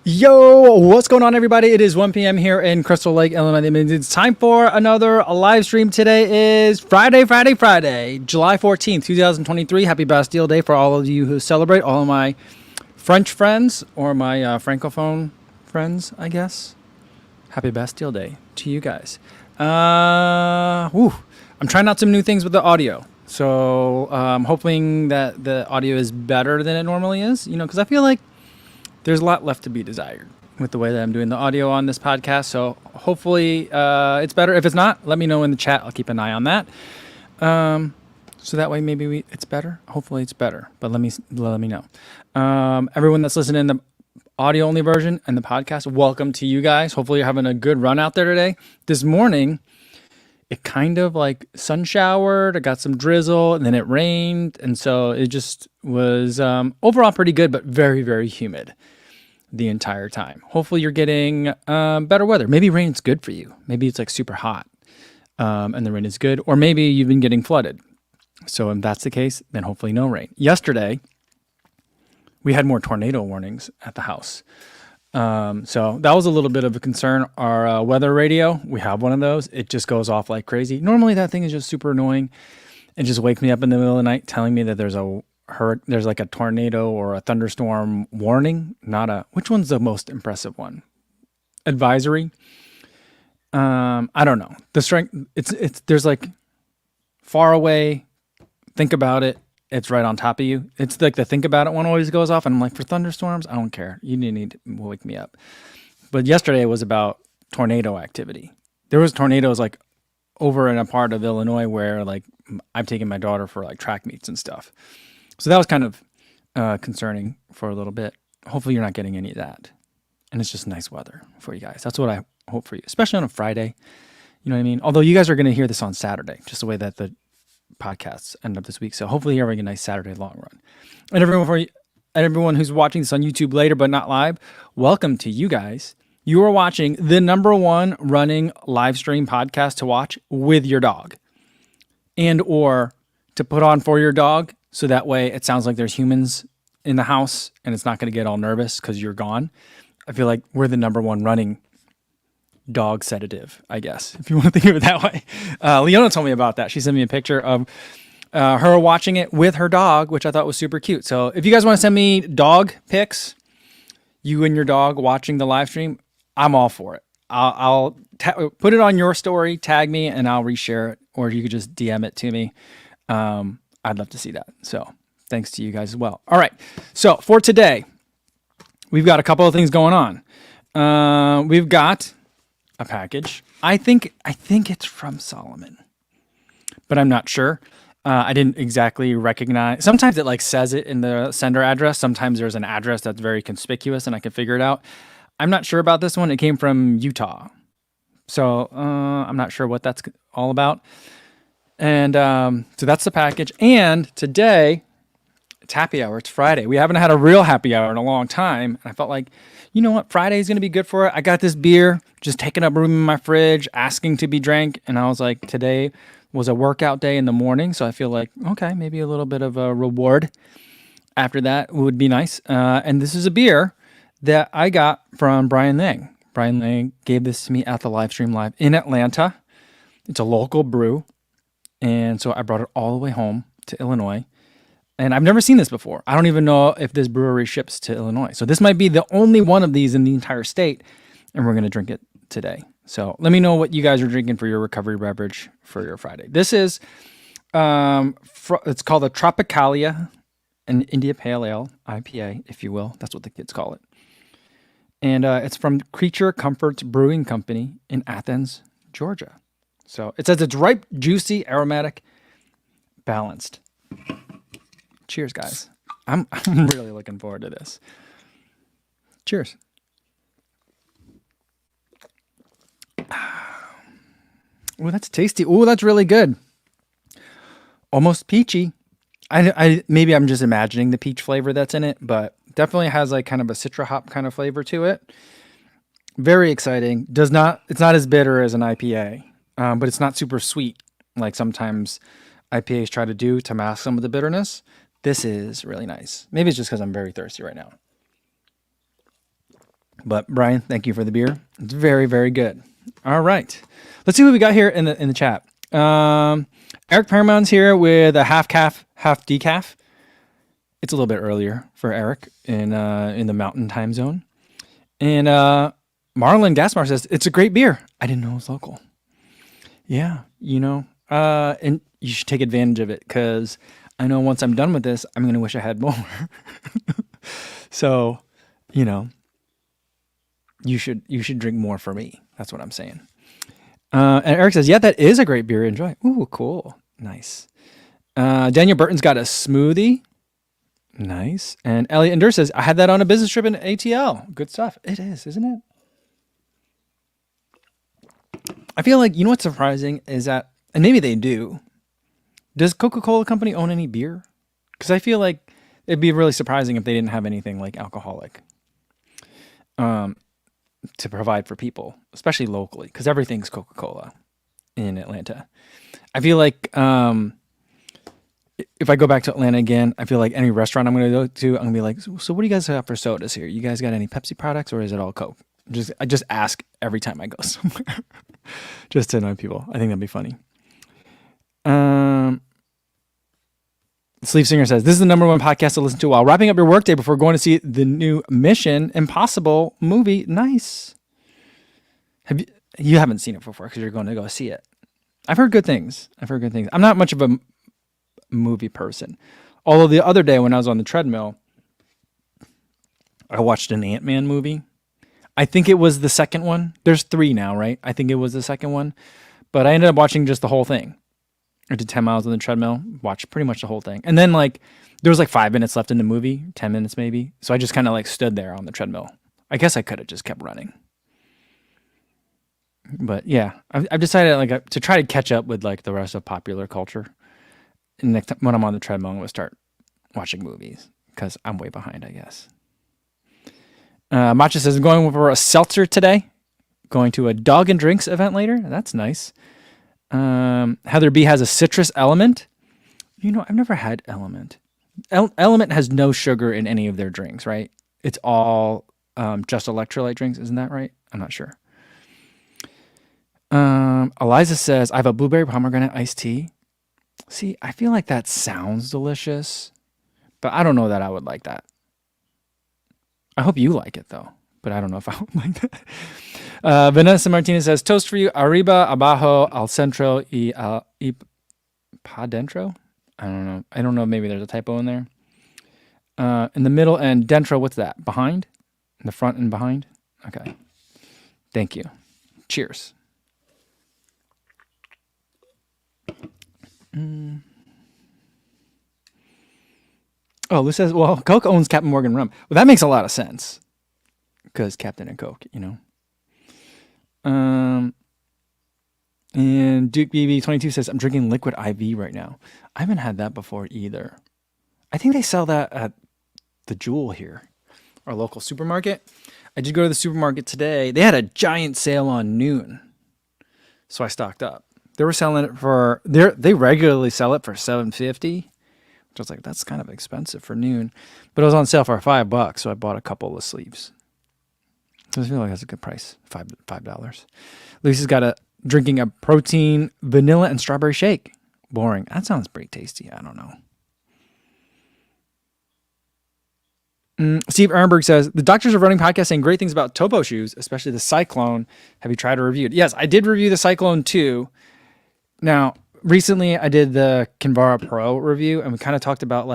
Yo, what's going on, everybody? It is 1 p.m. here in Crystal Lake, Illinois. It's time for another live stream. Today is Friday, July 14th, 2023. Happy Bastille Day for all of you who celebrate, all of my French friends or my Francophone friends, I guess. Happy Bastille Day to you guys. I'm trying out some new things with the audio. So I'm hoping that the audio is better than it normally is, because I feel like there's a lot left to be desired with the way that I'm doing the audio on this podcast. So hopefully it's better. If it's not, let me know in the chat. I'll keep an eye on that. So that way maybe it's better. Hopefully it's better. But let me know. Everyone that's listening to the audio only version and the podcast, welcome to you guys. Hopefully you're having a good run out there today. This morning, it kind of like sun showered. I got some drizzle and then it rained. And so it just was overall pretty good, but very, very humid the entire time. Hopefully you're getting better weather. Maybe rain's good for you. Maybe it's like super hot and the rain is good. Or maybe you've been getting flooded. So if that's the case, then hopefully no rain. Yesterday, we had more tornado warnings at the house. So that was a little bit of a concern. Our weather radio, we have one of those. It just goes off like crazy. Normally that thing is just super annoying and just wake me up in the middle of the night telling me that there's like a tornado or a thunderstorm warning. Which one's the most impressive one? Advisory. I don't know. The strength, there's like far away, think about it. It's right on top of you. It's like the think about it one always goes off. And I'm like, for thunderstorms, I don't care. You need to wake me up. But yesterday was about tornado activity. There was tornadoes like over in a part of Illinois where like I've taken my daughter for like track meets and stuff. So that was kind of concerning for a little bit. Hopefully you're not getting any of that. And it's just nice weather for you guys. That's what I hope for you, especially on a Friday. You know what I mean? Although you guys are going to hear this on Saturday, just the way that the podcasts end up this week. So hopefully you're having a nice Saturday long run. And everyone who's watching this on YouTube later but not live, welcome to you guys. You are watching the number one running live stream podcast to watch with your dog and or to put on for your dog. So that way it sounds like there's humans in the house and it's not going to get all nervous because you're gone. I feel like we're the number one running dog sedative, I guess, if you want to think of it that way. Leona told me about that. She sent me a picture of her watching it with her dog, which I thought was super cute. So if you guys want to send me dog pics, you and your dog watching the live stream, I'm all for it. I'll put it on your story, tag me, and I'll reshare it. Or you could just DM it to me. I'd love to see that. So thanks to you guys as well. All right. So for today, we've got a couple of things going on. We've got a package. I think it's from Salomon, but I'm not sure. I didn't exactly recognize. Sometimes it like says it in the sender address. Sometimes there's an address that's very conspicuous and I can figure it out. I'm not sure about this one. It came from Utah. So I'm not sure what that's all about. And so that's the package. And today, it's happy hour. It's Friday. We haven't had a real happy hour in a long time. And I felt like, you know what? Friday is going to be good for it. I got this beer just taking up room in my fridge, asking to be drank. And I was like, today was a workout day in the morning. So I feel like, okay, maybe a little bit of a reward after that would be nice. And this is a beer that I got from Brian Lang. Brian Lang gave this to me at the live stream live in Atlanta. It's a local brew. And so I brought it all the way home to Illinois. And I've never seen this before. I don't even know if this brewery ships to Illinois. So this might be the only one of these in the entire state. And we're going to drink it today. So let me know what you guys are drinking for your recovery beverage for your Friday. This is, it's called a Tropicalia, an India Pale Ale, IPA, if you will. That's what the kids call it. And it's from Creature Comforts Brewing Company in Athens, Georgia. So it says it's ripe, juicy, aromatic, balanced. Cheers, guys. I'm really looking forward to this. Cheers. Oh, that's tasty. Oh, that's really good. Almost peachy. I maybe I'm just imagining the peach flavor that's in it, but definitely has like kind of a citra hop kind of flavor to it. Very exciting. It's not as bitter as an IPA. But it's not super sweet like sometimes IPAs try to do to mask some of the bitterness. This is really nice. Maybe it's just because I'm very thirsty right now. But Brian, thank you for the beer. It's very, very good. All right. Let's see what we got here in the chat. Eric Paramount's here with a half calf, half decaf. It's a little bit earlier for Eric in the mountain time zone. And Marlon Gaspar says, it's a great beer. I didn't know it was local. Yeah, and you should take advantage of it because I know once I'm done with this, I'm going to wish I had more. So, you should drink more for me. That's what I'm saying. And Eric says, yeah, that is a great beer. Enjoy. Ooh, cool. Nice. Daniel Burton's got a smoothie. Nice. And Elliot Endur says, I had that on a business trip in ATL. Good stuff. It is, isn't it? I feel like, what's surprising is that, and maybe they do, does Coca-Cola Company own any beer? Because I feel like it'd be really surprising if they didn't have anything like alcoholic to provide for people, especially locally, because everything's Coca-Cola in Atlanta. I feel like if I go back to Atlanta again, I feel like any restaurant I'm going to go to, I'm going to be like, so what do you guys have for sodas here? You guys got any Pepsi products or is it all Coke? I just ask every time I go somewhere just to annoy people. I think that'd be funny. Sleep Singer says, this is the #1 podcast to listen to while wrapping up your workday before going to see the new Mission Impossible movie. Nice. You haven't seen it before because you're going to go see it. I've heard good things. I'm not much of a movie person. Although the other day when I was on the treadmill, I watched an Ant-Man movie. I think it was the second one. There's 3 now, right? I think it was the second one. But I ended up watching just the whole thing. I did 10 miles on the treadmill, watched pretty much the whole thing. And then there was 5 minutes left in the movie, 10 minutes maybe. So I just kind of stood there on the treadmill. I guess I could have just kept running. But yeah, I've decided to try to catch up with the rest of popular culture. And next time when I'm on the treadmill, I'm going to start watching movies because I'm way behind, I guess. Matcha says, I'm going for a seltzer today. Going to a dog and drinks event later. That's nice. Heather B has a citrus element. I've never had Element. Element has no sugar in any of their drinks, right? It's all just electrolyte drinks. Isn't that right? I'm not sure. Eliza says, I have a blueberry pomegranate iced tea. See, I feel like that sounds delicious, but I don't know that I would like that. I hope you like it, though, but I don't know if I would like that. Vanessa Martinez says, toast for you, arriba, abajo, al centro, y pa dentro? I don't know. Maybe there's a typo in there. In the middle and dentro, what's that? Behind? In the front and behind? Okay. Thank you. Cheers. Oh, Lou says, well, Coke owns Captain Morgan Rum. Well, that makes a lot of sense. Because Captain and Coke, And Duke BB22 says, I'm drinking liquid IV right now. I haven't had that before either. I think they sell that at the Jewel here, our local supermarket. I did go to the supermarket today. They had a giant sale on noon. So I stocked up. They were selling it they regularly sell it for $7.50. I was like, that's kind of expensive for noon. But it was on sale for $5, so I bought a couple of sleeves. So I feel like that's a good price, $5. Lisa's got drinking a protein vanilla and strawberry shake. Boring. That sounds pretty tasty. I don't know. Steve Ehrenberg says, the Doctors of Running podcast saying great things about Topo shoes, especially the Cyclone. Have you tried or reviewed? Yes, I did review the Cyclone 2. Now, recently, I did the Kinvara Pro review, and we kind of talked about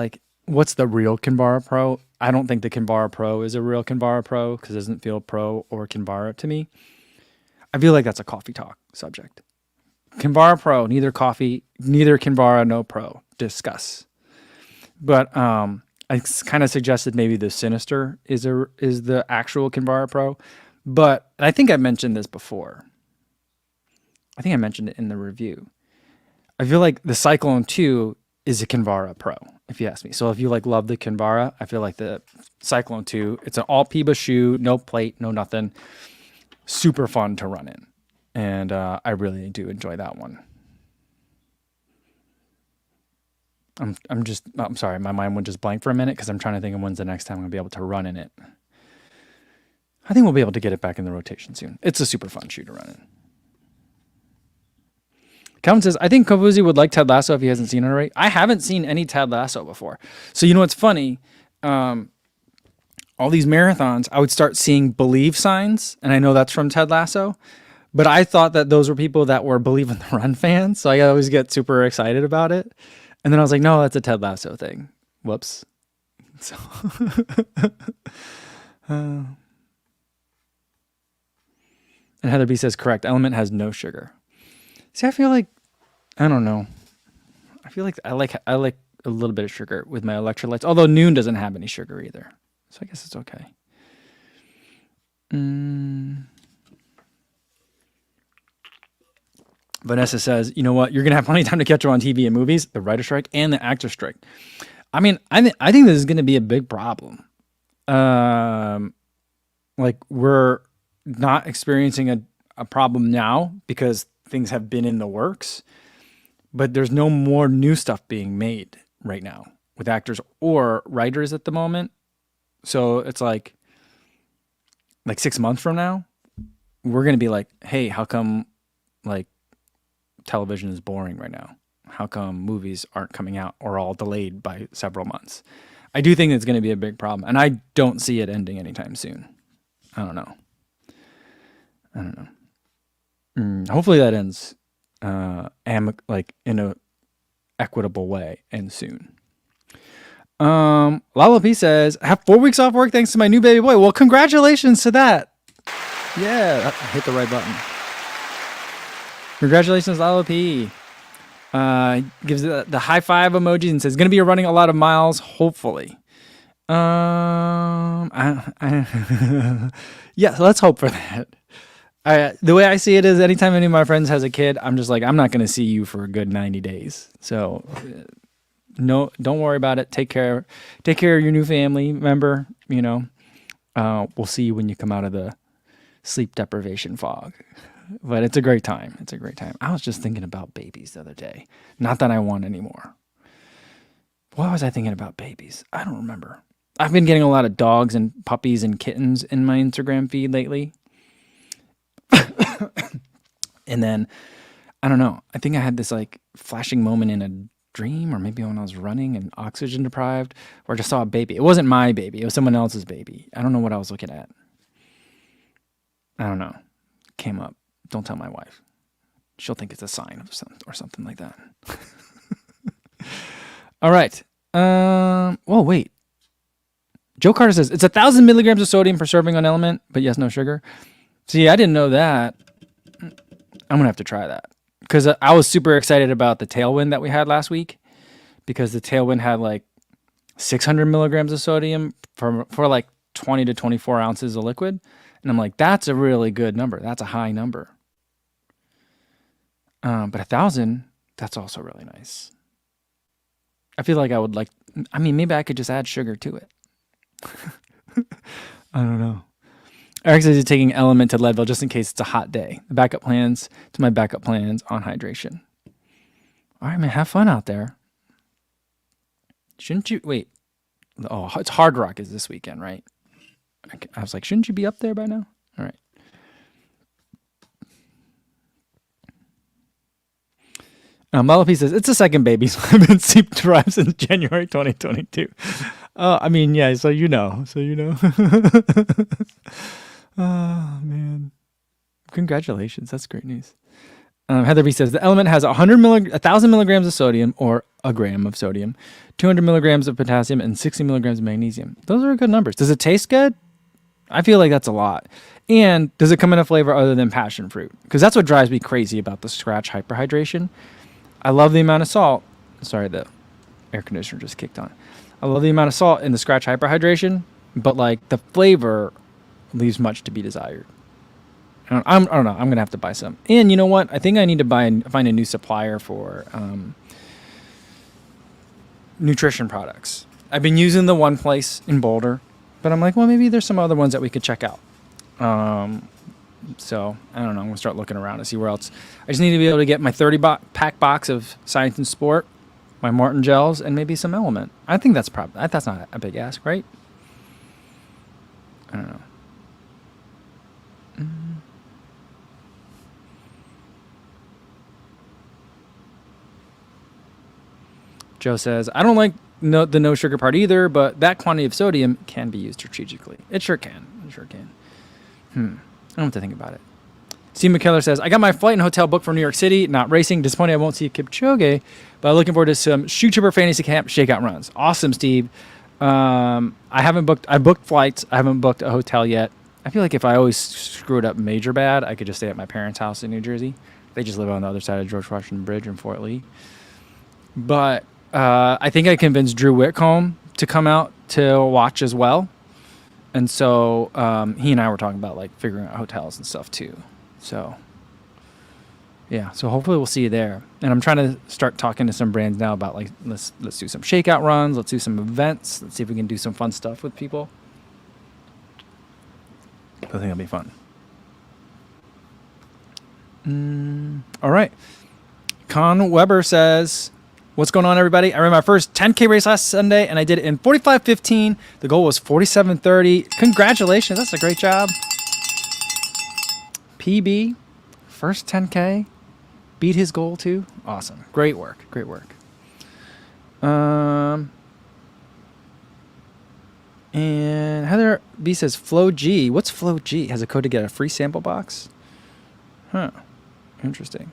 what's the real Kinvara Pro. I don't think the Kinvara Pro is a real Kinvara Pro because it doesn't feel pro or Kinvara to me. I feel like that's a coffee talk subject. Kinvara Pro, neither coffee, neither Kinvara, no pro. Discuss. But I kind of suggested maybe the Sinister is the actual Kinvara Pro. But I think I mentioned this before. I think I mentioned it in the review. I feel like the Cyclone 2 is a Kinvara Pro, if you ask me. So if you love the Kinvara, I feel like the Cyclone 2, it's an all PIBA shoe, no plate, no nothing. Super fun to run in. And I really do enjoy that one. I'm sorry, my mind went just blank for a minute because I'm trying to think of when's the next time I'm going to be able to run in it. I think we'll be able to get it back in the rotation soon. It's a super fun shoe to run in. Calvin says, I think Kofuzi would like Ted Lasso if he hasn't seen it already. I haven't seen any Ted Lasso before. So you know what's funny? All these marathons, I would start seeing believe signs, and I know that's from Ted Lasso, but I thought that those were people that were Believe in the Run fans, so I always get super excited about it. And then I was like, no, that's a Ted Lasso thing. Whoops. So, and Heather B says, correct, Element has no sugar. See, I feel like, I don't know. I feel like I like a little bit of sugar with my electrolytes, although Noon doesn't have any sugar either. So I guess it's okay. Vanessa says, you know what? You're going to have plenty of time to catch up on TV and movies, the writer strike and the actor strike. I mean, I think this is going to be a big problem. Like we're not experiencing a problem now because things have been in the works, but there's no more new stuff being made right now with actors or writers at the moment. So it's like 6 months from now, we're going to be like, hey, how come like television is boring right now? How come movies aren't coming out or all delayed by several months? I do think it's going to be a big problem, and I don't see it ending anytime soon. I don't know. Hopefully that ends like in a equitable way and soon. Lala P says, I have 4 weeks off work thanks to my new baby boy. Well, congratulations to that. Yeah, I hit the right button. Congratulations, Lala P. Gives the high five emojis and says, going to be running a lot of miles, hopefully. Yeah, so let's hope for that. The way I see it is anytime any of my friends has a kid, I'm just like, I'm not going to see you for a good 90 days. So no, don't worry about it. Take care of your new family member. You know, we'll see you when you come out of the sleep deprivation fog. But it's a great time. It's a great time. I was just thinking about babies the other day. Not that I want any more. Why was I thinking about babies? I don't remember. I've been getting a lot of dogs and puppies and kittens in my Instagram feed lately. And then, I don't know. I think I had this like flashing moment in a dream, or maybe when I was running and oxygen deprived, where I just saw a baby. It wasn't my baby. It was someone else's baby. I don't know what I was looking at. I don't know. Came up. Don't tell my wife. She'll think it's a sign of something like that. All right. Wait. Joe Carter says, it's 1,000 milligrams of sodium per serving on Element, but yes, no sugar. See, I didn't know that. I'm going to have to try that. Because I was super excited about the Tailwind that we had last week. Because the Tailwind had like 600 milligrams of sodium for like 20 to 24 ounces of liquid. And I'm like, that's a really good number. That's a high number. But 1,000, that's also really nice. I feel like maybe I could just add sugar to it. I don't know. Eric says he's taking Element to Leadville just in case it's a hot day. The backup plans to my backup plans on hydration. All right, man, have fun out there. Shouldn't you wait? Oh, it's Hard Rock is this weekend, right? I was like, shouldn't you be up there by now? All right. Malapi says, it's a second baby, so I've been sleep deprived since January 2022. Yeah, so you know. Oh, man. Congratulations. That's great news. Heather B says, the Element has 1,000 milligrams of sodium, or a gram of sodium, 200 milligrams of potassium, and 60 milligrams of magnesium. Those are good numbers. Does it taste good? I feel like that's a lot. And does it come in a flavor other than passion fruit? Because that's what drives me crazy about the Scratch Hyperhydration. I love the amount of salt. Sorry, the air conditioner just kicked on. I love the amount of salt in the Scratch Hyperhydration, but like the flavor leaves much to be desired. I don't know. I'm going to have to buy some. And you know what? I think I need to find a new supplier for nutrition products. I've been using the one place in Boulder, but I'm like, well, maybe there's some other ones that we could check out. So I don't know. I'm going to start looking around to see where else. I just need to be able to get my 30-pack box of Science and Sport, my Martin gels, and maybe some Element. I think that's not a big ask, right? I don't know. Joe says, I don't like the no sugar part either, but that quantity of sodium can be used strategically. It sure can. I don't have to think about it. Steve McKellar says, I got my flight and hotel booked for New York City. Not racing. Disappointed I won't see Kipchoge, but I'm looking forward to some Shoe Trooper Fantasy Camp shakeout runs. Awesome, Steve. I booked flights. I haven't booked a hotel yet. I feel like if I always screw it up major bad, I could just stay at my parents' house in New Jersey. They just live on the other side of George Washington Bridge in Fort Lee. But I think I convinced Drew Whitcomb to come out to watch as well. And so he and I were talking about like figuring out hotels and stuff too. So yeah, so hopefully we'll see you there. And I'm trying to start talking to some brands now about like let's do some shakeout runs, let's do some events, let's see if we can do some fun stuff with people. I think it'll be fun. All right. Con Weber says, what's going on, everybody? I ran my first 10K race last Sunday, and I did it in 45:15. The goal was 47:30. Congratulations. That's a great job. PB, first 10K. Beat his goal, too. Awesome. Great work. Great work. And Heather B says, Flow G. What's Flow G? Has a code to get a free sample box? Huh. Interesting.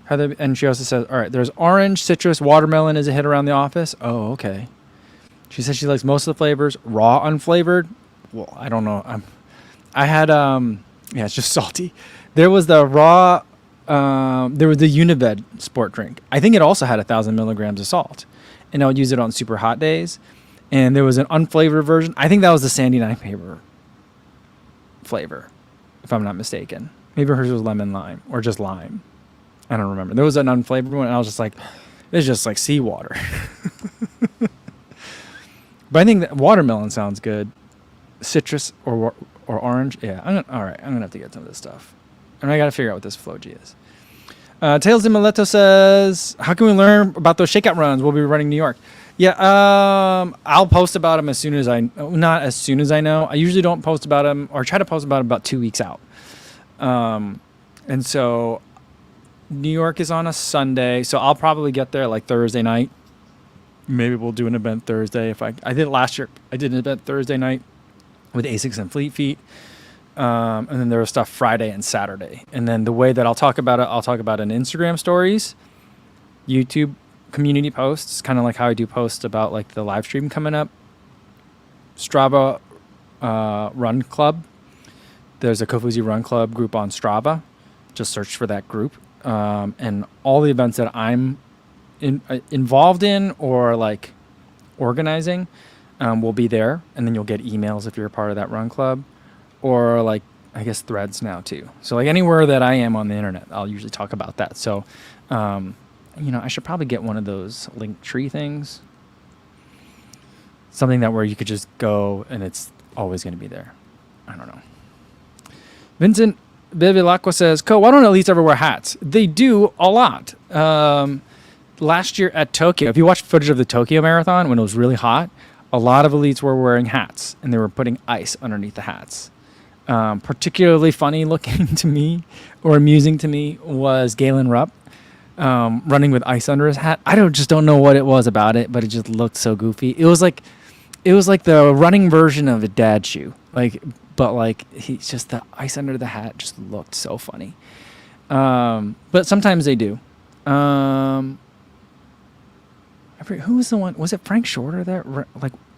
Heather, and she also says, all right, there's orange, citrus, watermelon is a hit around the office. Oh, okay. She says she likes most of the flavors. Raw, unflavored. Well, I don't know. I had, yeah, it's just salty. There was the raw, there was the Unived sport drink. I think it also had 1,000 milligrams of salt. And I would use it on super hot days. And there was an unflavored version. I think that was the Sandy Nine Paper flavor, if I'm not mistaken. Maybe hers was lemon lime or just lime. I don't remember. There was an unflavored one, and I was just like, it's just like seawater. But I think that watermelon sounds good. Citrus or orange. Yeah, all right. I'm going to have to get some of this stuff. And I got to figure out what this Flow G is. Tails de Mileto says, how can we learn about those shakeout runs? We'll be running New York. Yeah, I'll post about them as soon as not as soon as I know. I usually don't post about them or try to post about them about 2 weeks out. And so New York is on a Sunday, so I'll probably get there like Thursday night. Maybe we'll do an event Thursday. If I did it last year. I did an event Thursday night with Asics and Fleet Feet. And then there was stuff Friday and Saturday. And then the way that I'll talk about it in Instagram stories, YouTube community posts, kind of like how I do posts about like the live stream coming up. Strava Run Club. There's a Kofuzi Run Club group on Strava. Just search for that group. And all the events that I'm involved in or like organizing will be there. And then you'll get emails if you're a part of that run club. Or like, I guess threads now too. So like anywhere that I am on the internet, I'll usually talk about that. So, I should probably get one of those link tree things. Something that where you could just go and it's always going to be there. I don't know. Vincent Bevilacqua says, why don't elites ever wear hats? They do a lot. Last year at Tokyo, if you watch footage of the Tokyo Marathon when it was really hot, a lot of elites were wearing hats and they were putting ice underneath the hats. Particularly funny looking to me or amusing to me was Galen Rupp running with ice under his hat. I just don't know what it was about it, but it just looked so goofy. It was like the running version of a dad shoe. But he's just the ice under the hat just looked so funny. But sometimes they do. Who was the one? Was it Frank Shorter that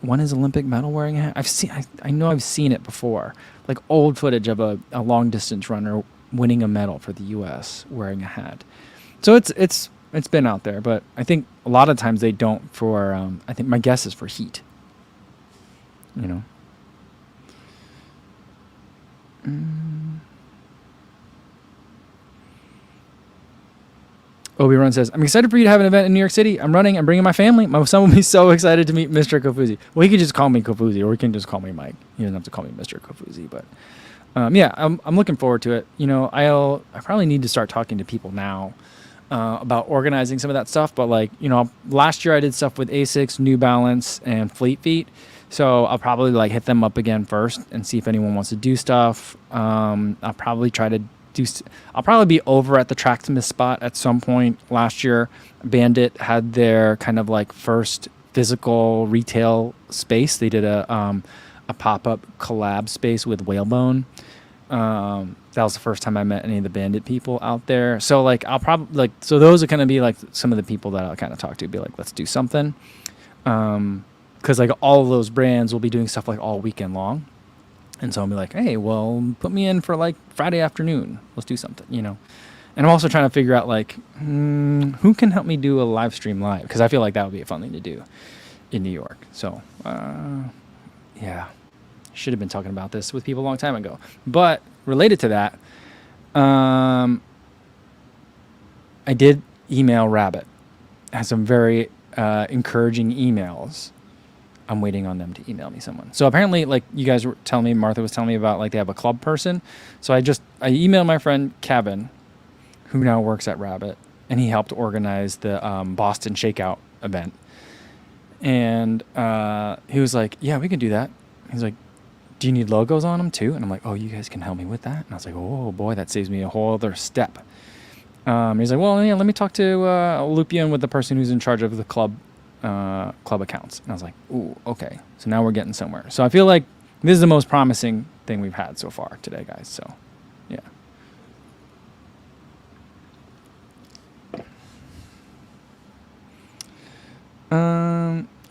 won his Olympic medal wearing a hat? I know I've seen it before. Like old footage of a long distance runner winning a medal for the U.S. wearing a hat. So it's been out there, but I think a lot of times they don't for. I think my guess is for heat. Obi-Ron says, I'm excited for you to have an event in New York City. I'm bringing my family. My son will be so excited to meet Mr. Kofuzi. Well, he could just call me Kofuzi, or he can just call me Mike. He doesn't have to call me Mr. Kofuzi, but I'm looking forward to it. I probably need to start talking to people now about organizing some of that stuff, but last year I did stuff with Asics, New Balance, and Fleet Feet. So I'll probably hit them up again first and see if anyone wants to do stuff. I'll probably try to I'll probably be over at the Tracksmith spot at some point. Last year, Bandit had their kind of like first physical retail space. They did a pop-up collab space with Whalebone. That was the first time I met any of the Bandit people out there. So like I'll probably like, so those are going to be like some of the people that I'll kind of talk to, be like, let's do something. Cause like all of those brands will be doing stuff like all weekend long. And so I'll be like, hey, well, put me in for like Friday afternoon. Let's do something, you know? And I'm also trying to figure out like, who can help me do a live stream live? Cause I feel like that would be a fun thing to do in New York. So, yeah, should have been talking about this with people a long time ago, but related to that, I did email Rabbit. Has some very encouraging emails. I'm waiting on them to email me someone. So apparently, like you guys were telling me, Martha was telling me about, like they have a club person. So I emailed my friend Kevin, who now works at Rabbit, and he helped organize the Boston Shakeout event. And he was like, "Yeah, we can do that." He's like, "Do you need logos on them too?" And I'm like, "Oh, you guys can help me with that." And I was like, "Oh boy, that saves me a whole other step." He's like, "Well, yeah, let me talk to I'll loop you in with the person who's in charge of the club accounts." And I was like, "Ooh, okay." So now we're getting somewhere. So I feel like this is the most promising thing we've had so far today, guys. So, yeah.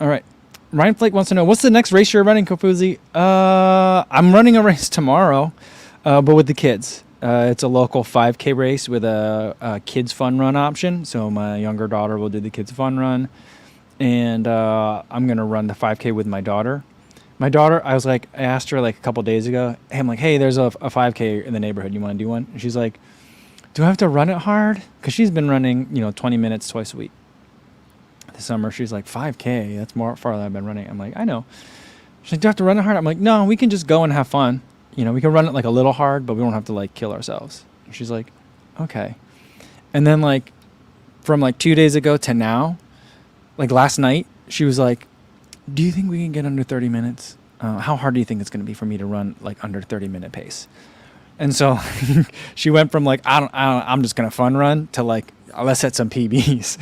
All right. Ryan Flake wants to know, what's the next race you're running, Kofuzi? I'm running a race tomorrow, but with the kids. It's a local 5K race with a kids fun run option. So my younger daughter will do the kids fun run, and I'm gonna run the 5K with my daughter. My daughter, I asked her like a couple days ago. Hey, I'm like, hey, there's a 5K in the neighborhood. You want to do one? And she's like, do I have to run it hard? Because she's been running, 20 minutes twice a week. This summer, she's like, 5K. That's more farther than I've been running. I'm like, I know. She's like, do I have to run it hard? I'm like, no, we can just go and have fun. We can run it like a little hard, but we don't have to like kill ourselves. And she's like, okay. And then like from like 2 days ago to now, like last night, she was like, do you think we can get under 30 minutes? How hard do you think it's going to be for me to run like under 30-minute pace? And so she went from like, I'm just going to fun run to like, let's set some PBs.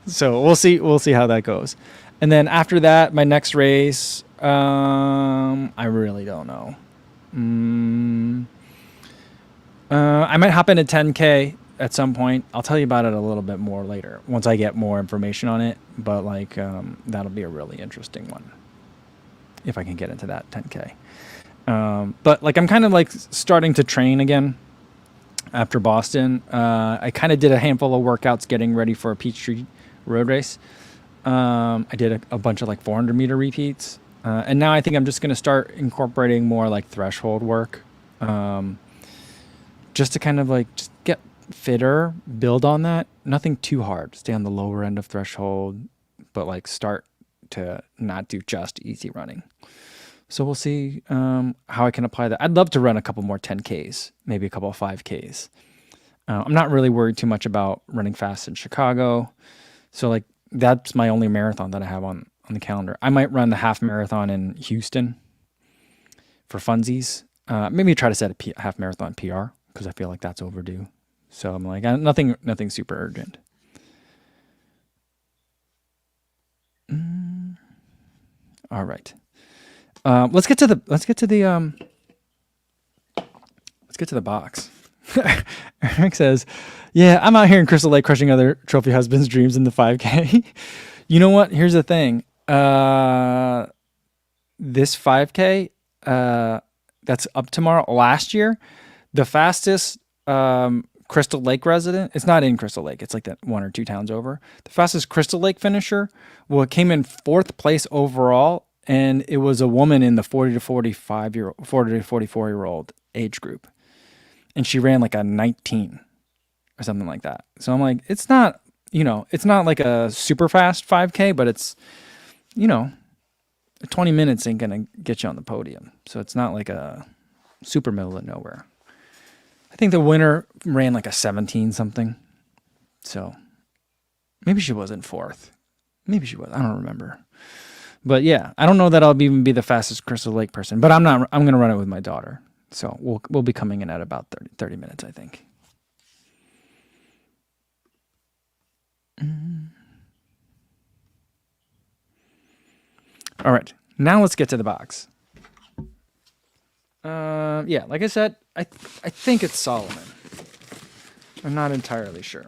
So we'll see how that goes. And then after that, my next race, I really don't know. I might hop into 10K at some point. I'll tell you about it a little bit more later once I get more information on it. But like, that'll be a really interesting one if I can get into that 10K. But like, I'm kind of like starting to train again after Boston. I kind of did a handful of workouts getting ready for a Peachtree road race. I did a bunch of like 400 meter repeats. And now I think I'm just going to start incorporating more like threshold work, just to kind of like just get fitter, build on that. Nothing too hard. Stay on the lower end of threshold, but like start to not do just easy running. So we'll see how I can apply that. I'd love to run a couple more 10Ks, maybe a couple of 5Ks. I'm not really worried too much about running fast in Chicago. So like that's my only marathon that I have on the calendar. I might run the half marathon in Houston for funsies. Maybe try to set a half marathon PR because I feel like that's overdue. So I'm like, nothing super urgent. All right. Let's get to the box. Eric says, yeah, I'm out here in Crystal Lake crushing other trophy husbands' dreams in the 5K. You know what? Here's the thing. This 5K that's up tomorrow, last year, the fastest Crystal Lake resident, it's not in Crystal Lake, it's like that 1 or 2 towns over. The fastest Crystal Lake finisher, came in 4th place overall, and it was a woman in the 40 to 44-year-old age group. And she ran like a 19 or something like that. So I'm like, it's not like a super fast 5K, but it's, 20 minutes ain't going to get you on the podium. So it's not like a super middle of nowhere. I think the winner ran like a 17 something. So maybe she wasn't 4th. Maybe she was. I don't remember. But yeah, I don't know that I'll even be the fastest Crystal Lake person, but I'm going to run it with my daughter. So we'll be coming in at about 30 minutes, I think. All right, now let's get to the box. Yeah, like I said, I think it's Salomon. I'm not entirely sure.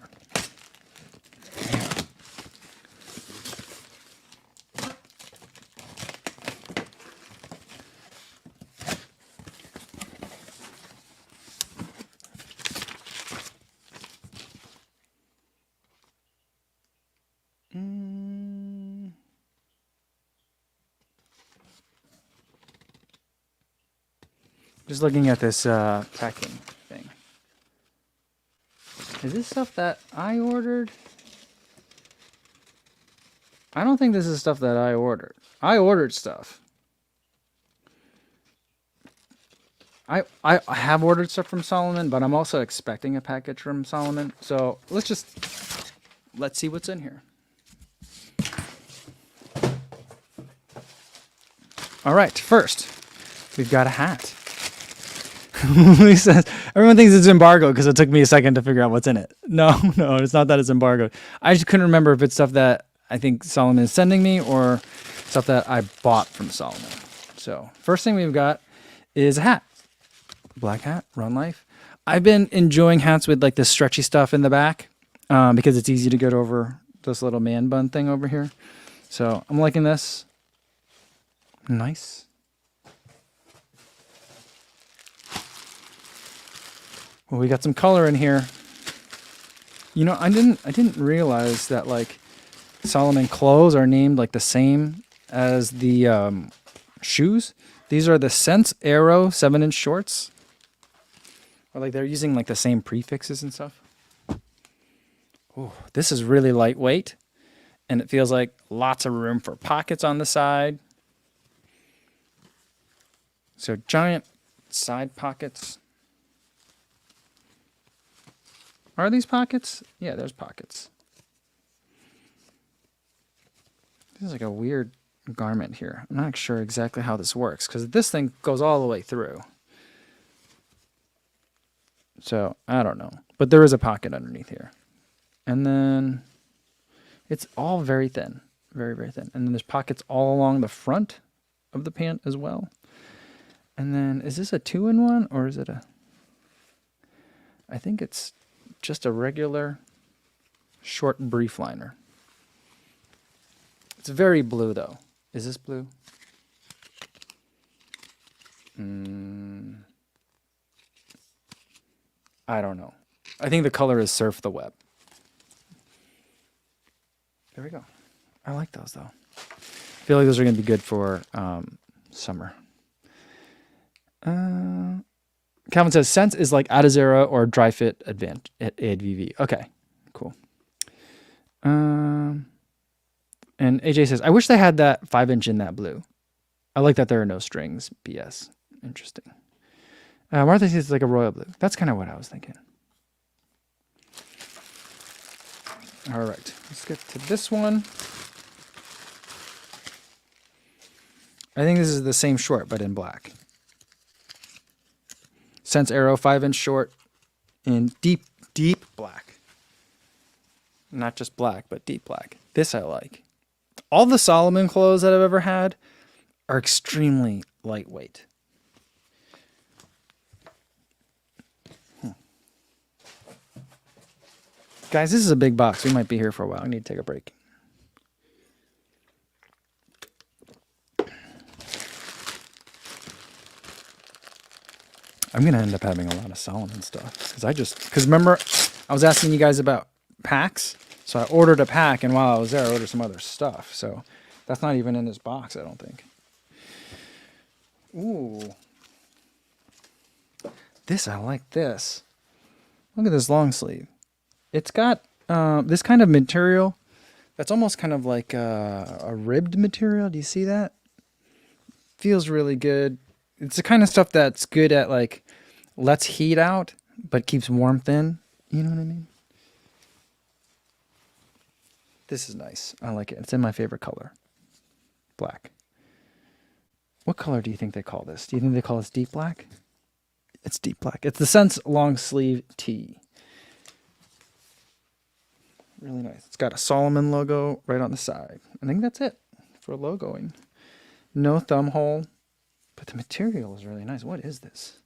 Just looking at this packing thing. Is this stuff that I ordered? I don't think this is stuff that I ordered. I ordered stuff. I have ordered stuff from Salomon, but I'm also expecting a package from Salomon. So let's see what's in here. All right, first, we've got a hat. He says, everyone thinks it's embargoed because it took me a second to figure out what's in it. No, it's not that it's embargoed. I just couldn't remember if it's stuff that I think Salomon is sending me or stuff that I bought from Salomon. So first thing we've got is a hat. Black hat, Run Life. I've been enjoying hats with like this stretchy stuff in the back because it's easy to get over this little man bun thing over here. So I'm liking this. Nice. Well, we got some color in here. You know, I didn't realize that like Salomon clothes are named like the same as the shoes. These are the Sense Aero 7-inch shorts. Or like they're using like the same prefixes and stuff. Oh, this is really lightweight. And it feels like lots of room for pockets on the side. So giant side pockets. Are these pockets? Yeah, there's pockets. This is like a weird garment here. I'm not sure exactly how this works because this thing goes all the way through. So I don't know, but there is a pocket underneath here. And then it's all very thin, very, very thin. And then there's pockets all along the front of the pant as well. And then is this a 2-in-1 or is it I think it's just a regular short brief liner. It's very blue though. Is this blue? I don't know. I think the color is Surf the Web. There we go. I like those though. I feel like those are going to be good for summer. Calvin says Sense is like Adizero or Dry Fit ADVV. Okay, cool. And AJ says, I wish they had that 5-inch in that blue. I like that there are no strings. BS. Interesting. Martha says it's like a royal blue. That's kind of what I was thinking. All right, let's get to this one. I think this is the same short, but in black. Sense Aero 5-inch short in deep, deep black. Not just black, but deep black. This I like. All the Salomon clothes that I've ever had are extremely lightweight. Guys, this is a big box. We might be here for a while. I need to take a break. I'm going to end up having a lot of Salomon stuff. Because remember, I was asking you guys about packs. So I ordered a pack, and while I was there, I ordered some other stuff. So that's not even in this box, I don't think. Ooh. I like this. Look at this long sleeve. It's got this kind of material that's almost kind of like a ribbed material. Do you see that? Feels really good. It's the kind of stuff that's good at like lets heat out but keeps warmth in. You know what I mean? This is nice. I like it. It's in my favorite color. Black. What color do you think they call this? Do you think they call this deep black? It's deep black. It's the Sense long sleeve tee. Really nice. It's got a Salomon logo right on the side. I think that's it for logoing. No thumb hole, but the material is really nice. What is this?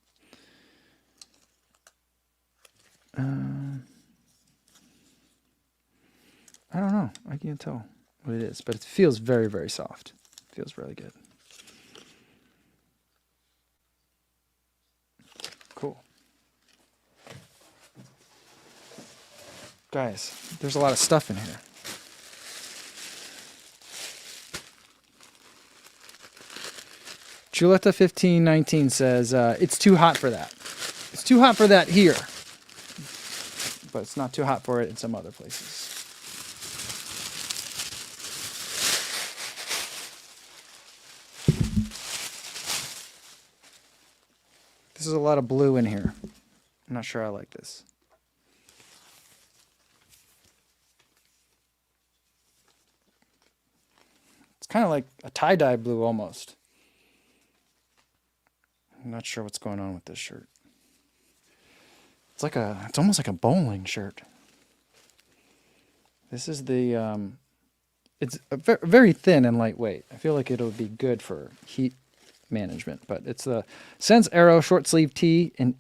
I don't know. I can't tell what it is, but it feels very, very soft. It feels really good. Cool. Guys, there's a lot of stuff in here. Juletta 1519 says, it's too hot for that. It's too hot for that here. But it's not too hot for it in some other places. This is a lot of blue in here. I'm not sure I like this. It's kind of like a tie-dye blue almost. I'm not sure what's going on with this shirt. It's almost like a bowling shirt. This is the, it's very thin and lightweight. I feel like it'll be good for heat management, but it's the Sense Aero short sleeve tee, and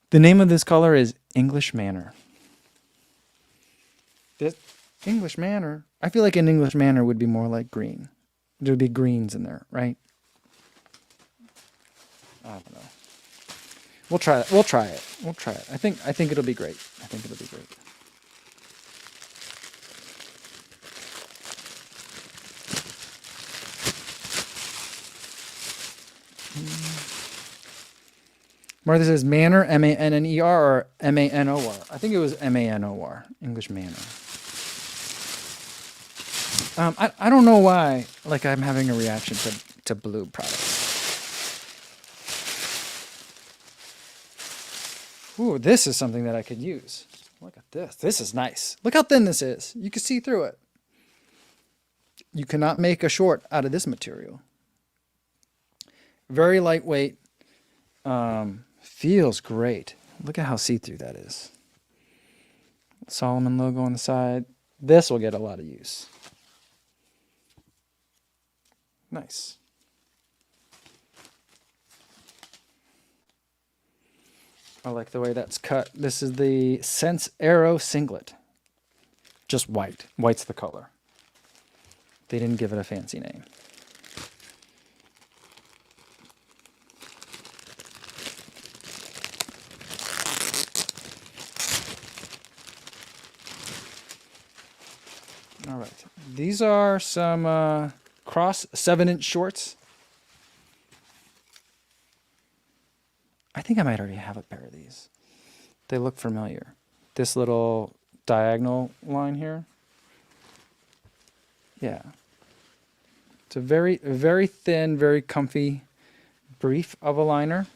the name of this color is English Manor. This English Manor, I feel like an English Manor would be more like green. There would be greens in there, right? I don't know. We'll try it. We'll try it. We'll try it. I think it'll be great. I think it'll be great. Martha says Manor, M-A-N-N-E-R or M-A-N-O-R. I think it was M-A-N-O-R, English Manor. I don't know why, like I'm having a reaction to blue products. Ooh, this is something that I could use. Look at this. This is nice. Look how thin this is. You can see through it. You cannot make a short out of this material. Very lightweight. Feels great. Look at how see-through that is. Salomon logo on the side. This will get a lot of use. Nice. I like the way that's cut. This is the Sense Aero singlet. Just white. White's the color. They didn't give it a fancy name. All right. These are some cross 7-inch shorts. I think I might already have a pair of these. They look familiar. This little diagonal line here. Yeah. It's a very, very thin, very comfy brief of a liner.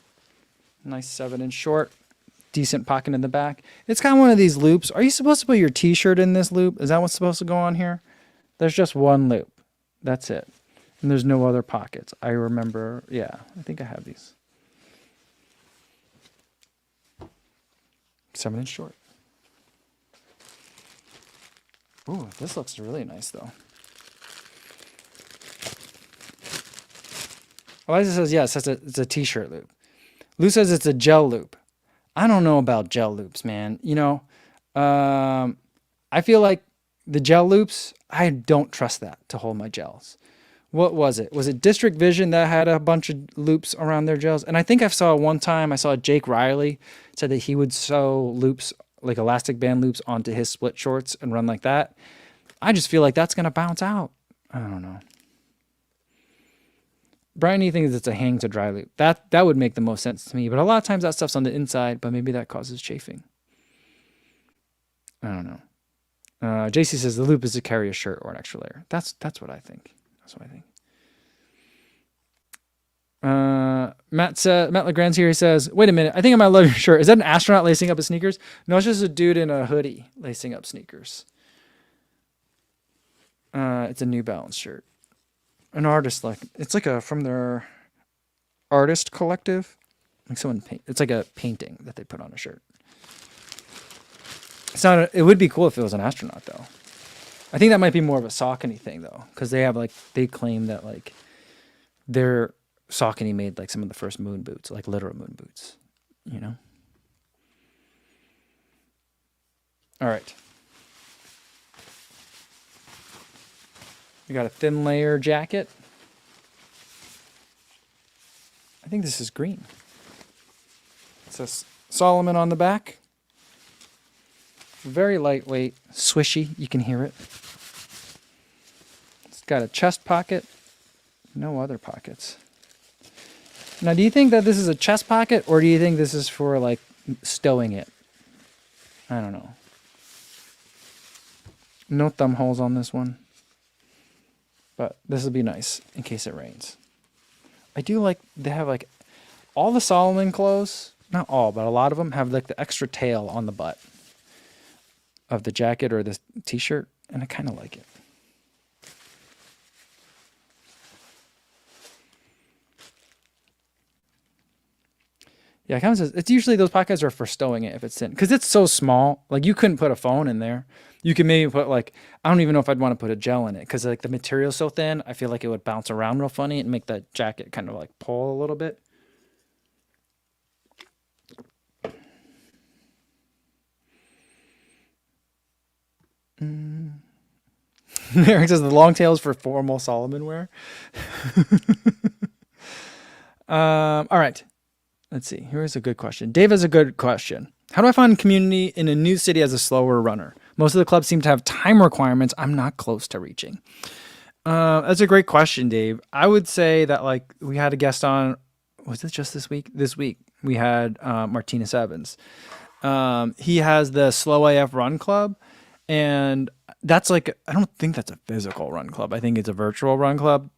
Nice 7-inch short. Decent pocket in the back. It's got one of these loops. Are you supposed to put your t-shirt in this loop? Is that what's supposed to go on here? There's just one loop. That's it. And there's no other pockets. I remember, yeah, I think I have these. 7-inch short. Ooh, this looks really nice though. Eliza says yes, it's a t-shirt loop. Lou says it's a gel loop. I don't know about gel loops, man. You know, I feel like the gel loops, I don't trust that to hold my gels. What was it? Was it District Vision that had a bunch of loops around their gels? And I think I saw one time, I saw Jake Riley said that he would sew loops, like elastic band loops, onto his split shorts and run like that. I just feel like that's going to bounce out. I don't know. Brian E thinks it's a hang to dry loop. That would make the most sense to me. But a lot of times that stuff's on the inside, but maybe that causes chafing. I don't know. JC says the loop is to carry a shirt or an extra layer. That's what I think. That's what I think. Matt Legrand's here. He says, wait a minute. I think I might love your shirt. Is that an astronaut lacing up his sneakers? No, it's just a dude in a hoodie lacing up sneakers. It's a New Balance shirt. An artist, like, it's like from their artist collective. Like someone paint. It's like a painting that they put on a shirt. It's not. It would be cool if it was an astronaut though. I think that might be more of a Saucony thing though, because they have like they claim that like their Saucony made like some of the first moon boots, like literal moon boots. You know. All right. We got a thin layer jacket. I think this is green. It says Salomon on the back. Very lightweight, swishy. You can hear it. It's got a chest pocket. No other pockets. Now, do you think that this is a chest pocket, or do you think this is for like stowing it? I don't know. No thumb holes on this one. But this will be nice in case it rains. I do like, they have like, all the Salomon clothes, not all, but a lot of them have like the extra tail on the butt of the jacket or the t-shirt, and I kind of like it. Yeah, it kind of says, it's usually those pockets are for stowing it if it's in, because it's so small, like you couldn't put a phone in there. You could maybe put like, I don't even know if I'd want to put a gel in it, because like the material's so thin, I feel like it would bounce around real funny and make that jacket kind of like pull a little bit. Eric says the long tails for formal Salomon wear. All right. Let's see. Here's a good question. Dave has a good question. How do I find community in a new city as a slower runner? Most of the clubs seem to have time requirements I'm not close to reaching. That's a great question, Dave. I would say that like we had a guest on, was it just this week? This week we had Martinez Evans. He has the Slow AF Run Club, and that's like, I don't think that's a physical run club. I think it's a virtual run club.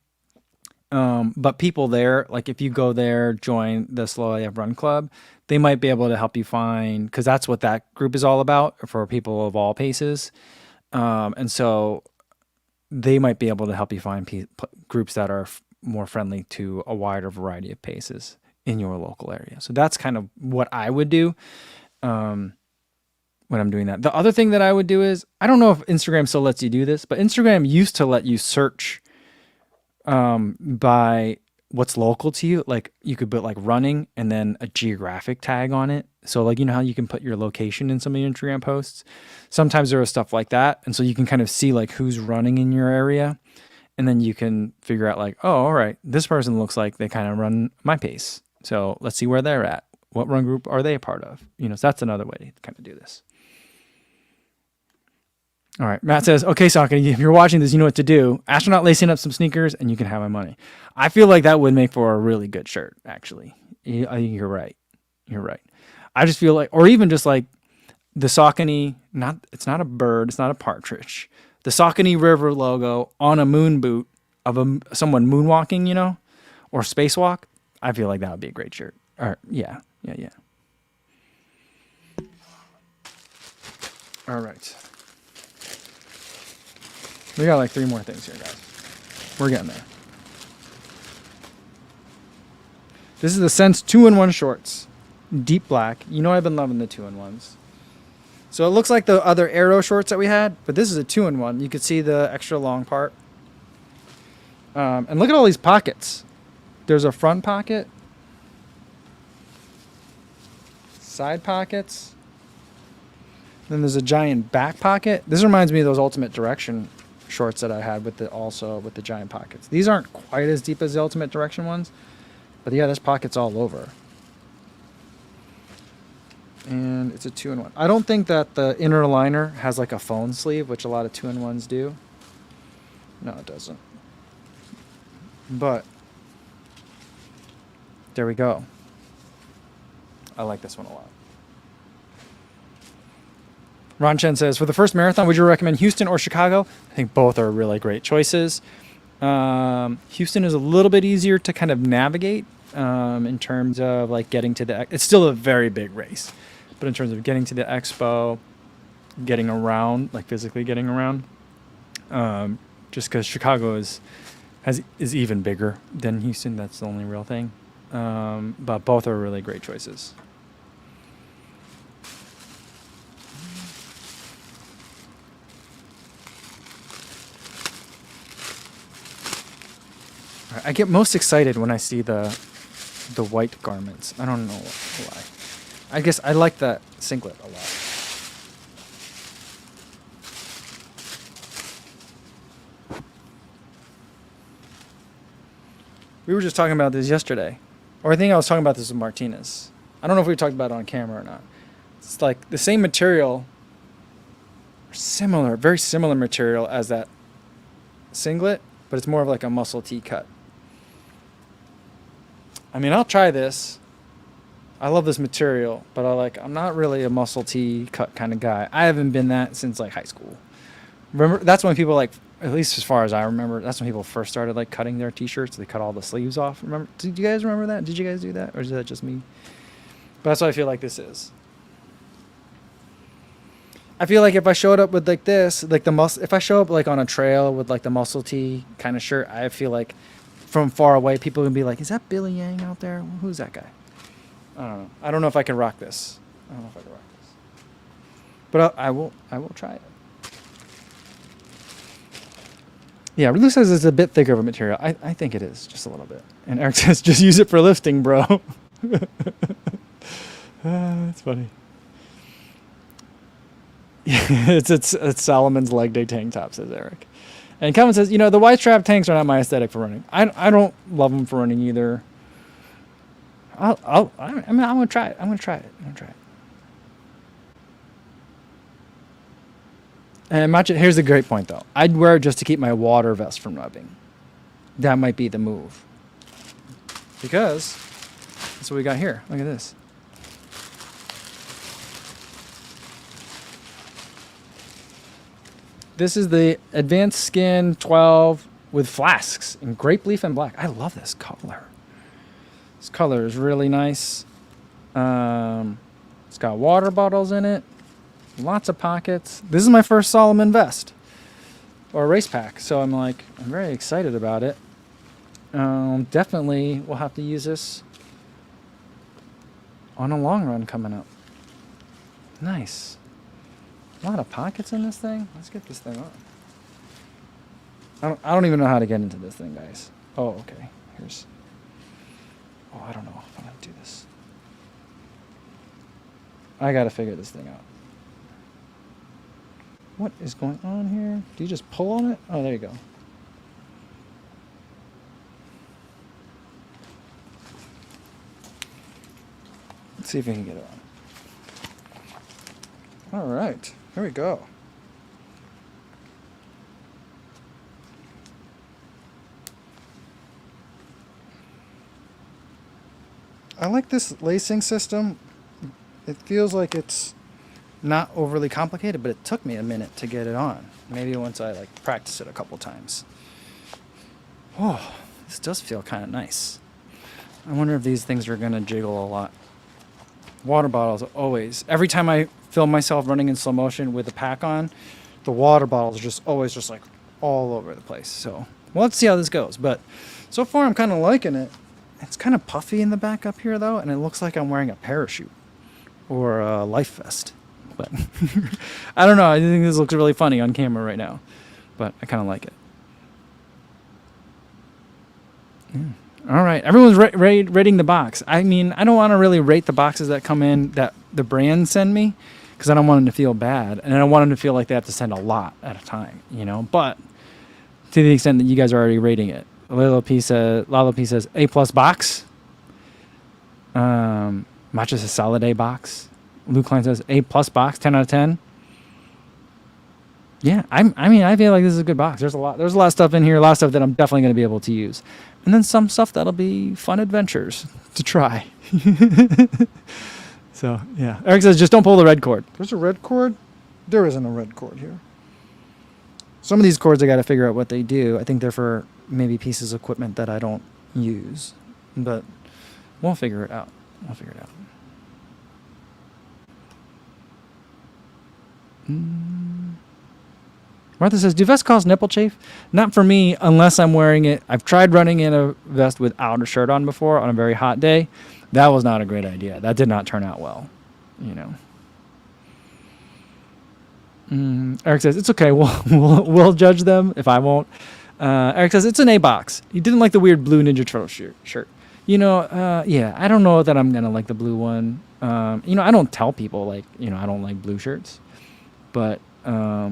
But people there, like if you go there, join the Slow AF Run Club, they might be able to help you find, because that's what that group is all about for people of all paces. And so they might be able to help you find groups that are more friendly to a wider variety of paces in your local area. So that's kind of what I would do when I'm doing that. The other thing that I would do is, I don't know if Instagram still lets you do this, but Instagram used to let you search by what's local to you. Like you could put like running and then a geographic tag on it. So like, you know how you can put your location in some of your Instagram posts? Sometimes there is stuff like that. And so you can kind of see like who's running in your area. And then you can figure out like, oh, all right, this person looks like they kind of run my pace. So let's see where they're at. What run group are they a part of? You know, so that's another way to kind of do this. All right. Matt says, okay, Saucony, if you're watching this, you know what to do. Astronaut lacing up some sneakers and you can have my money. I feel like that would make for a really good shirt, actually. I think you're right. You're right. I just feel like, or even just like the Saucony, it's not a bird, it's not a partridge. The Saucony River logo on a moon boot of someone moonwalking, you know, or spacewalk. I feel like that would be a great shirt. Or yeah. All right. We got like 3 more things here, guys. We're getting there. This is the Sense 2-in-1 shorts. Deep black. You know I've been loving the 2-in-1s. So it looks like the other Aero shorts that we had, but this is a 2-in-1. You could see the extra long part. And look at all these pockets. There's a front pocket. Side pockets. Then there's a giant back pocket. This reminds me of those Ultimate Direction shorts that I had with the giant pockets. These aren't quite as deep as the Ultimate Direction ones, but yeah, there's pockets all over. And it's a 2-in-1. I don't think that the inner liner has like a phone sleeve, which a lot of 2-in-1s do. No, it doesn't. But there we go. I like this one a lot. Ron Chen says, for the first marathon, would you recommend Houston or Chicago? I think both are really great choices. Houston is a little bit easier to kind of navigate in terms of like getting to the, it's still a very big race, but in terms of getting to the expo, getting around, like physically getting around, just because Chicago is even bigger than Houston. That's the only real thing. but both are really great choices. I get most excited when I see the white garments. I don't know why. I guess I like that singlet a lot. We were just talking about this yesterday. Or I think I was talking about this with Martinez. I don't know if we talked about it on camera or not. It's like the same material, similar, very similar material as that singlet, but it's more of like a muscle tee cut. I mean, I'll try this. I love this material, but I'm not really a muscle tee cut kind of guy. I haven't been that since like high school. Remember, that's when people like, at least as far as I remember, that's when people first started like cutting their t-shirts. They cut all the sleeves off. Remember? Did you guys remember that? Did you guys do that? Or is that just me? But that's what I feel like this is. I feel like if I showed up with like this, like if I show up like on a trail with like the muscle tee kind of shirt, I feel like from far away, people would be like, is that Billy Yang out there? Who's that guy? I don't know. I don't know if I can rock this. But I will try it. Yeah, Lou says it's a bit thicker of a material. I think it is, just a little bit. And Eric says, just use it for lifting, bro. That's funny. it's Salomon's leg day tank top, says Eric. And Kevin says, the white strap tanks are not my aesthetic for running. I don't love them for running either. I'm gonna try it. I'm gonna try it. And imagine, here's a great point though. I'd wear it just to keep my water vest from rubbing. That might be the move. Because that's what we got here. Look at this. This is the Advanced Skin 12 with flasks in grape leaf and black. I love this color. This color is really nice. It's got water bottles in it. Lots of pockets. This is my first Salomon vest or race pack, so I'm very excited about it. Definitely will have to use this on a long run coming up. Nice. A lot of pockets in this thing. Let's get this thing on. I don't even know how to get into this thing, guys. Oh, okay. I don't know if I'm gonna do this. I gotta figure this thing out. What is going on here? Do you just pull on it? Oh, there you go. Let's see if we can get it on. All right, here we go. I like this lacing system. It feels like it's not overly complicated, but it took me a minute to get it on. Maybe once I practice it a couple times. Oh, this does feel kind of nice. I wonder if these things are gonna jiggle a lot. Water bottles always. Every time I film myself running in slow motion with the pack on, the water bottles are just always all over the place. So let's see how this goes. But so far I'm kind of liking it. It's kind of puffy in the back up here though, and it looks like I'm wearing a parachute or a life vest. But I don't know. I think this looks really funny on camera right now, but I kind of like it. Yeah. All right. Everyone's rating the box. I mean, I don't want to really rate the boxes that come in that the brands send me because I don't want them to feel bad, and I don't want them to feel like they have to send a lot at a time, But to the extent that you guys are already rating it, Lalo P says A+ box. Matcha says solid A box. Luke Klein says A+ box, 10 out of 10. Yeah, I feel like this is a good box. There's a lot of stuff in here, a lot of stuff that I'm definitely going to be able to use. And then some stuff that'll be fun adventures to try. So, yeah. Eric says just don't pull the red cord. There's a red cord? There isn't a red cord here. Some of these cords I got to figure out what they do. I think they're for maybe pieces of equipment that I don't use. But we'll figure it out. Martha says, do vests cause nipple chafe? Not for me unless I'm wearing it. I've tried running in a vest without a shirt on before on a very hot day. That was not a great idea. That did not turn out well, you know. Eric says, it's okay. We'll judge them if I won't. Eric says, it's an A box. He didn't like the weird blue Ninja Turtle shirt. You know, yeah, I don't know that I'm going to like the blue one. You know, I don't tell people, like, you know, I don't like blue shirts. But I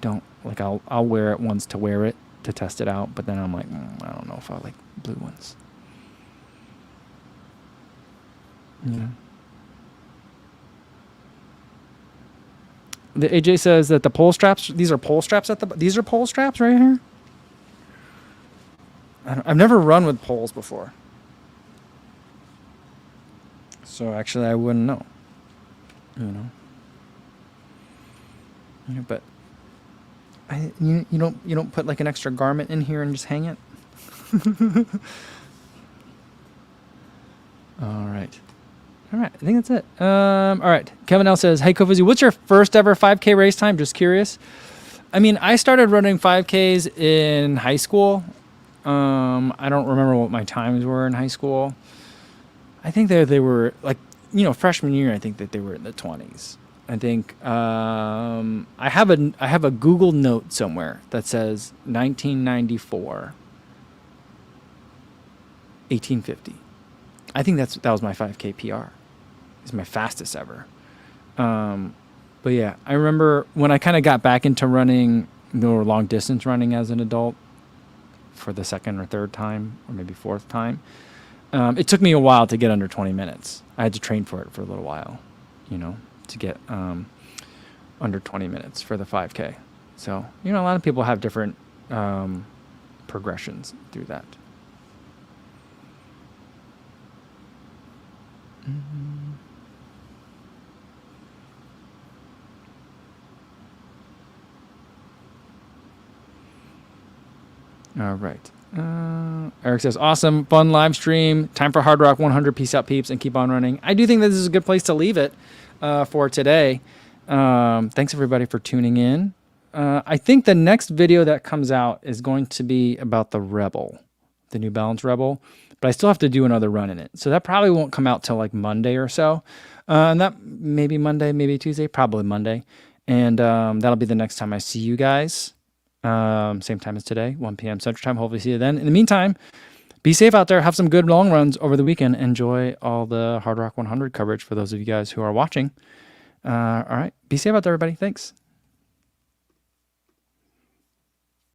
don't. Like, I'll wear it once to wear it, to test it out. But then I'm like, I don't know if I like blue ones. Yeah. The AJ says that the pole straps, these are pole straps these are pole straps right here? I've never run with poles before. So actually I wouldn't know. You know. Yeah, but you don't put like an extra garment in here and just hang it? All right. I think that's it. All right. Kevin L says, hey, Kofuzi, what's your first ever 5K race time? Just curious. I mean, I started running 5Ks in high school. I don't remember what my times were in high school. I think they were like, you know, freshman year, I think that they were in the 20s. I think I have a Google note somewhere that says 1994, 1850. I think that was my 5K PR. It's my fastest ever. But yeah, I remember when I kind of got back into running, long distance running as an adult for the second or third time, or maybe fourth time. It took me a while to get under 20 minutes. I had to train for it for a little while, you know, to get under 20 minutes for the 5K. So, you know, a lot of people have different progressions through that. All right. Eric says, awesome, fun live stream. Time for Hard Rock 100. Peace out, peeps, and keep on running. I do think that this is a good place to leave it for today. Thanks, everybody, for tuning in. I think the next video that comes out is going to be about the Rebel, the New Balance Rebel. But I still have to do another run in it. So that probably won't come out till like Monday or so. And that maybe Monday, maybe Tuesday, probably Monday. And that'll be the next time I see you guys. Same time as today, 1 p.m. Central Time. Hopefully see you then. In the meantime, be safe out there. Have some good long runs over the weekend. Enjoy all the Hard Rock 100 coverage for those of you guys who are watching. All right. Be safe out there, everybody. Thanks.